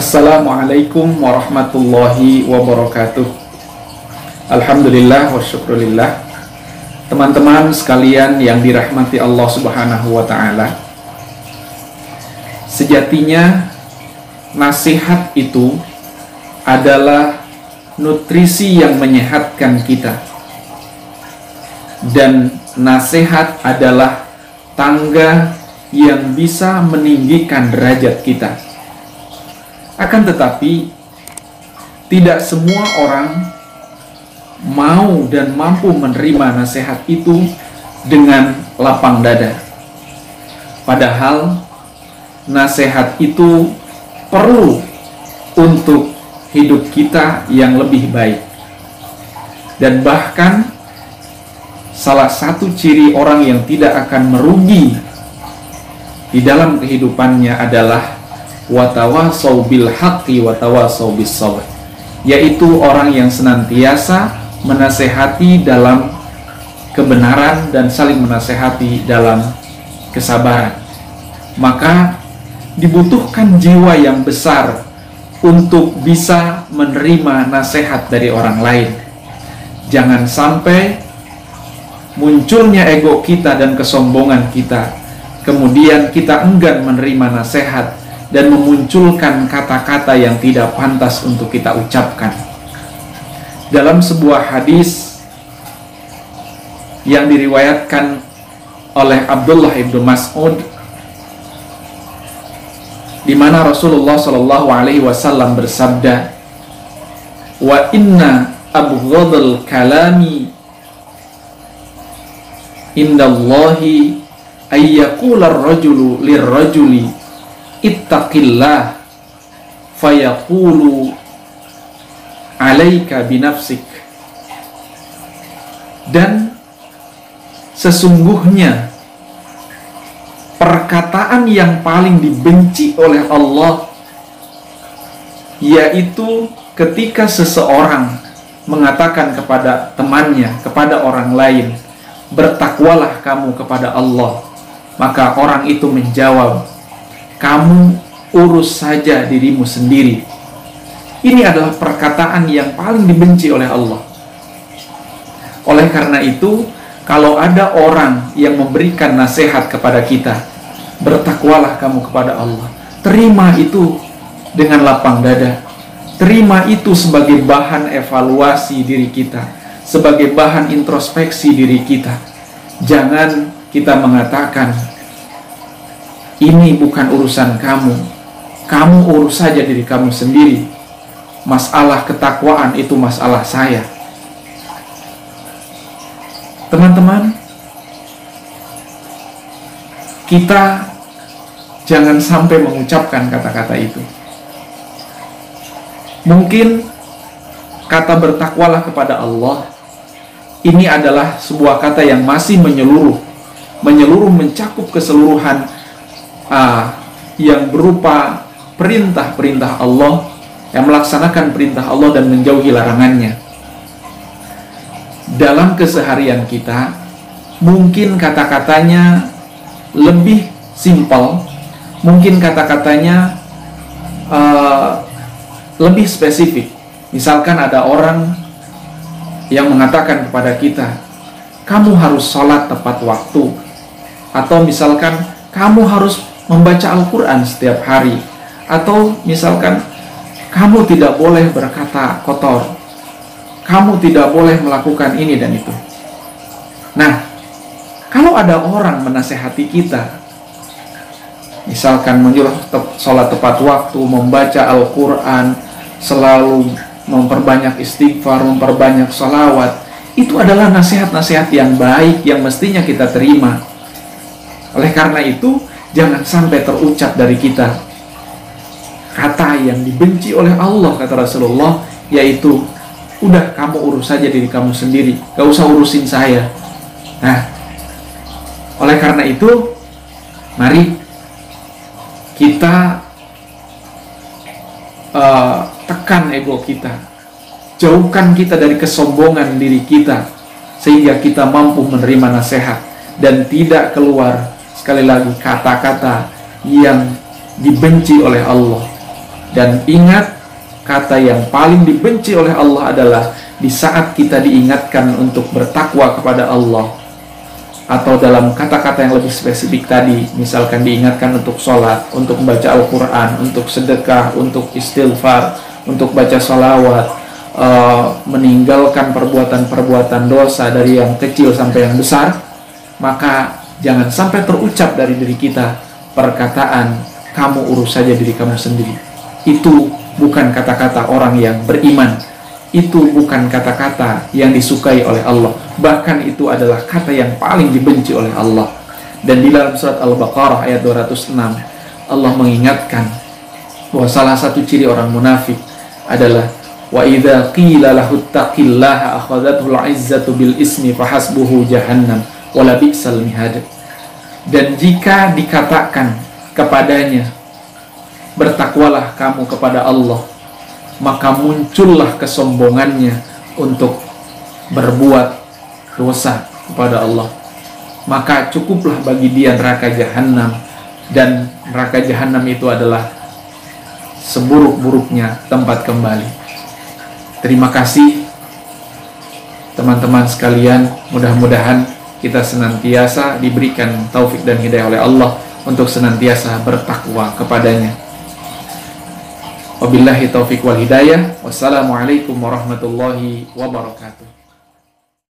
Assalamualaikum warahmatullahi wabarakatuh. Alhamdulillah wa syukurillah. Teman-teman sekalian yang dirahmati Allah subhanahu wa ta'ala, sejatinya nasihat itu adalah nutrisi yang menyehatkan kita, dan nasihat adalah tangga yang bisa meninggikan derajat kita. Akan tetapi, tidak semua orang mau dan mampu menerima nasihat itu dengan lapang dada. Padahal, nasihat itu perlu untuk hidup kita yang lebih baik. Dan bahkan, salah satu ciri orang yang tidak akan merugi di dalam kehidupannya adalah watawasau bil haqqi watawasau bis sabr, yaitu orang yang senantiasa menasehati dalam kebenaran dan saling menasehati dalam kesabaran. Maka dibutuhkan jiwa yang besar untuk bisa menerima nasihat dari orang lain. Jangan sampai munculnya ego kita dan kesombongan kita, kemudian kita enggan menerima nasihat dan memunculkan kata-kata yang tidak pantas untuk kita ucapkan. Dalam sebuah hadis yang diriwayatkan oleh Abdullah ibnu Mas'ud, di mana Rasulullah Shallallahu Alaihi Wasallam bersabda, "Wa inna abghadal kalami indallahi ayyaqula ar-rajulu lir-rajuli ittaqillah fayaqulu alaika binafsik." Dan sesungguhnya perkataan yang paling dibenci oleh Allah yaitu ketika seseorang mengatakan kepada temannya, kepada orang lain, "Bertakwalah kamu kepada Allah." Maka orang itu menjawab, "Kamu urus saja dirimu sendiri." Ini adalah perkataan yang paling dibenci oleh Allah. Oleh karena itu, kalau ada orang yang memberikan nasihat kepada kita, "Bertakwalah kamu kepada Allah," terima itu dengan lapang dada. Terima itu sebagai bahan evaluasi diri kita, sebagai bahan introspeksi diri kita. Jangan kita mengatakan, "Ini bukan urusan kamu, kamu urus saja diri kamu sendiri. Masalah ketakwaan itu masalah saya." Teman-teman, kita jangan sampai mengucapkan kata-kata itu. Mungkin kata "bertakwalah kepada Allah" ini adalah sebuah kata yang masih menyeluruh, mencakup keseluruhan yang berupa perintah-perintah Allah, yang melaksanakan perintah Allah dan menjauhi larangannya. Dalam keseharian kita, mungkin kata-katanya lebih simpel, mungkin kata-katanya lebih spesifik. Misalkan ada orang yang mengatakan kepada kita, "Kamu harus sholat tepat waktu," atau misalkan, "Kamu harus membaca Al-Quran setiap hari," atau misalkan, "Kamu tidak boleh berkata kotor, kamu tidak boleh melakukan ini dan itu." Nah, kalau ada orang menasehati kita, misalkan menyuruh sholat tepat waktu, membaca Al-Quran, selalu memperbanyak istighfar, memperbanyak sholawat, itu adalah nasihat-nasihat yang baik yang mestinya kita terima. Oleh karena itu, jangan sampai terucap dari kita kata yang dibenci oleh Allah, kata Rasulullah, yaitu, "Udah, kamu urus saja diri kamu sendiri, gak usah urusin saya." Nah, oleh karena itu, mari kita tekan ego kita, jauhkan kita dari kesombongan diri kita, sehingga kita mampu menerima nasihat dan tidak keluar, sekali lagi, kata-kata yang dibenci oleh Allah. Dan ingat, kata yang paling dibenci oleh Allah adalah di saat kita diingatkan untuk bertakwa kepada Allah, atau dalam kata-kata yang lebih spesifik tadi, misalkan diingatkan untuk sholat, untuk membaca Al-Quran, untuk sedekah, untuk istighfar, untuk baca sholawat, meninggalkan perbuatan-perbuatan dosa dari yang kecil sampai yang besar, maka jangan sampai terucap dari diri kita perkataan, kamu urus saja diri kamu sendiri. Itu bukan kata-kata orang yang beriman. Itu bukan kata-kata yang disukai oleh Allah. Bahkan itu adalah kata yang paling dibenci oleh Allah. Dan di dalam surat Al-Baqarah ayat 206, Allah mengingatkan bahwa salah satu ciri orang munafik adalah wa idza qila lahu taqillaha akhadhathu al-'izzatu bil ismi fahasbuhu jahannam wa la bi'sal mihad. Dan jika dikatakan kepadanya, bertakwalah kamu kepada Allah, maka muncullah kesombongannya untuk berbuat dosa kepada Allah. Maka cukuplah bagi dia neraka jahanam, dan neraka jahanam itu adalah seburuk-buruknya tempat kembali. Terima kasih teman-teman sekalian, mudah-mudahan kita senantiasa diberikan taufik dan hidayah oleh Allah untuk senantiasa bertakwa kepadanya. Wabillahi taufiq wal hidayah. Wassalamualaikum warahmatullahi wabarakatuh.